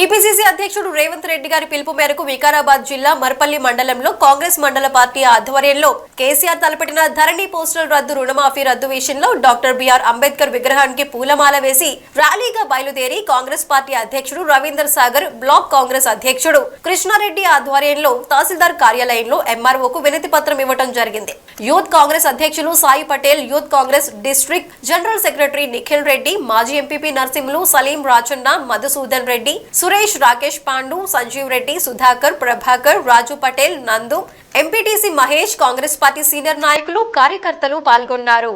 TPCC అధ్యక్షుడు రేవంత్ రెడ్డి గారి పిలుపు మేరకు వికారాబాద్ జిల్లా మర్పల్లి మండలంలో కాంగ్రెస్ మండల పార్టీ ఆధ్వర్యంలో కేసీఆర్ తలపెట్టిన ధరణి పోస్టల్ రద్దు రుణమాఫీ రద్దు విషయంలో డాక్టర్ బిఆర్ అంబేద్కర్ విగ్రహానికి పూలమాల వేసి ర్యాలీగా బయలుదేరి కాంగ్రెస్ పార్టీ అధ్యక్షుడు రవీందర్ సాగర్, బ్లాక్ కాంగ్రెస్ అధ్యక్షుడు కృష్ణారెడ్డి ఆధ్వర్యంలో తహసీల్దార్ కార్యాలయంలో ఎంఆర్ఓకు వినతి పత్రం ఇవ్వడం జరిగింది. యూత్ కాంగ్రెస్ అధ్యక్షులు Sai Patel, youth Congress district general secretary Nikhil Reddy, మాజీ ఎంపీపీ నర్సింహులు సలీం రాజన్న, మధుసూదన్ రెడ్డి, సురేష్, రాకేష్ పాండు, సంజీవ్ రెడ్డి, సుధాకర్, ప్రభాకర్, రాజు పటేల్, నందు, MPTC Mahesh, Congress party senior నాయకులు, కార్యకర్తలు పాల్గొన్నారు.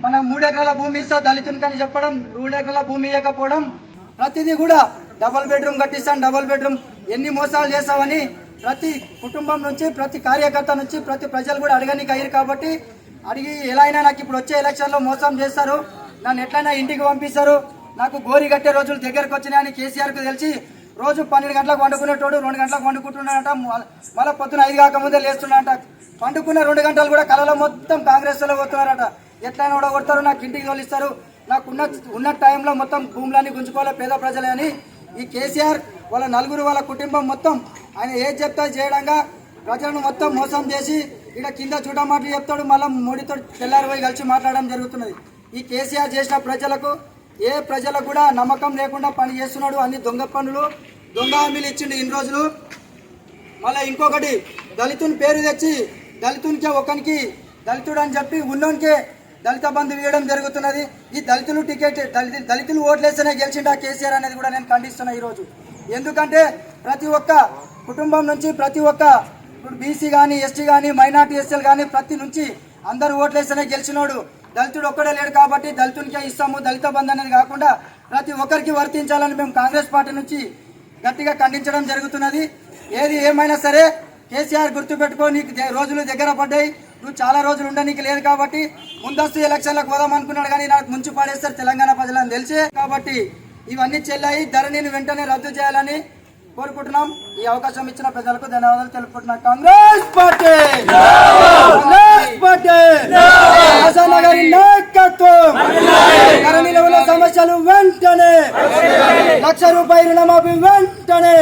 మనం 3 ఎకరాల భూమి ఇస్తా దళితునికని చెప్పడం, 2 ఎకరాల భూమి ఇవ్వకపోవడం, ప్రతిదీ కూడా డబుల్ బెడ్రూమ్ కట్టిస్తాను, డబుల్ బెడ్రూమ్, ఎన్ని మోసాలు చేస్తామని ప్రతి కుటుంబం నుంచి, ప్రతి కార్యకర్త నుంచి, ప్రతి ప్రజలు కూడా అడగనికి అయ్యారు. కాబట్టి అడిగి ఎలా అయినా నాకు ఇప్పుడు వచ్చే ఎలక్షన్లో మోసం చేస్తారు, నన్ను ఎట్లయినా ఇంటికి పంపిస్తారు, నాకు గోరి కట్టే రోజులు దగ్గరకు వచ్చినాయని కేసీఆర్కు తెలిసి రోజు 12 గంటలకు వండుకునేటోడు 2 గంటలకు వండుకుంటున్నాడంట, మళ్ళీ పొద్దున 5 కాకముందే లేస్తున్నాడంట. పండుకున్న 2 గంటలు కూడా కళలో మొత్తం కాంగ్రెస్లో పోతున్నారట. ఎట్లయినా కూడా కొడతారు, నాకు ఇంటికి తోలిస్తారు, నాకు ఉన్న టైంలో మొత్తం భూములన్నీ గుంజుకోవాలి పేద ప్రజలే అని ఈ కేసీఆర్ వాళ్ళ నలుగురు వాళ్ళ కుటుంబం మొత్తం ఆయన ఏది చెప్తా చేయడంగా ప్రజలను మొత్తం మోసం చేసి ఇక్కడ కింద చూడమాటలు చెప్తాడు, మళ్ళీ మోడీతో తెల్లారి పోయి కలిసి మాట్లాడడం జరుగుతున్నది. ఈ కేసీఆర్ చేసిన ప్రజలకు ఏ ప్రజలకు కూడా నమ్మకం లేకుండా పని చేస్తున్నాడు. అన్ని దొంగ పనులు, దొంగ హామీలు ఇచ్చిండు ఇన్ని రోజులు. మళ్ళీ ఇంకొకటి దళితుని పేరు తెచ్చి దళితునికే ఒకనికి దళితుడు అని చెప్పి ఉన్నోనికే దళిత బంధు ఇవ్వడం జరుగుతున్నది. ఈ దళితులు టికెట్ దళితులు ఓట్లేస్తేనే గెలిచిండా కేసీఆర్ అనేది కూడా నేను ఖండిస్తున్నా ఈరోజు. ఎందుకంటే ప్రతి ఒక్క కుటుంబం నుంచి, ప్రతి ఒక్క ఇప్పుడు బీసీ కానీ, ఎస్టీ కానీ, మైనార్టీ ఎస్ఎల్ కానీ ప్రతి నుంచి అందరూ ఓట్లేస్తేనే గెలిచినోడు. దళితుడు ఒక్కడే లేడు కాబట్టి దళితునికే ఇస్తాము, దళిత బంధు అనేది కాకుండా ప్రతి ఒక్కరికి వర్తించాలని మేము కాంగ్రెస్ పార్టీ నుంచి గట్టిగా ఖండించడం జరుగుతున్నది. ఏది ఏమైనా సరే కేసీఆర్ గుర్తుపెట్టుకో, నీకు రోజులు దగ్గర పడ్డాయి, నువ్వు చాలా రోజులు ఉండనీకి లేదు కాబట్టి ముందస్తు ఎలక్షన్లకు పోదాం అనుకున్నాడు కానీ నాకు ముంచి పాడేస్తారు తెలంగాణ ప్రజలని తెలిసే. కాబట్టి ఇవన్నీ చెల్లాయి, ధరణిని వెంటనే రద్దు చేయాలని కోరుకుంటున్నాం. ఈ అవకాశం ఇచ్చిన పెద్దలకు ధన్యవాదాలు తెలుపుకుంటున్నాం. కాంగ్రెస్ పార్టీ, కాంగ్రెస్ పార్టీ, ఆశానగరి నాయకత్వం, ధరణిలో ఉన్న సమస్యలు వెంటనే, ₹1,00,000 రుణమాఫీ వెంటనే.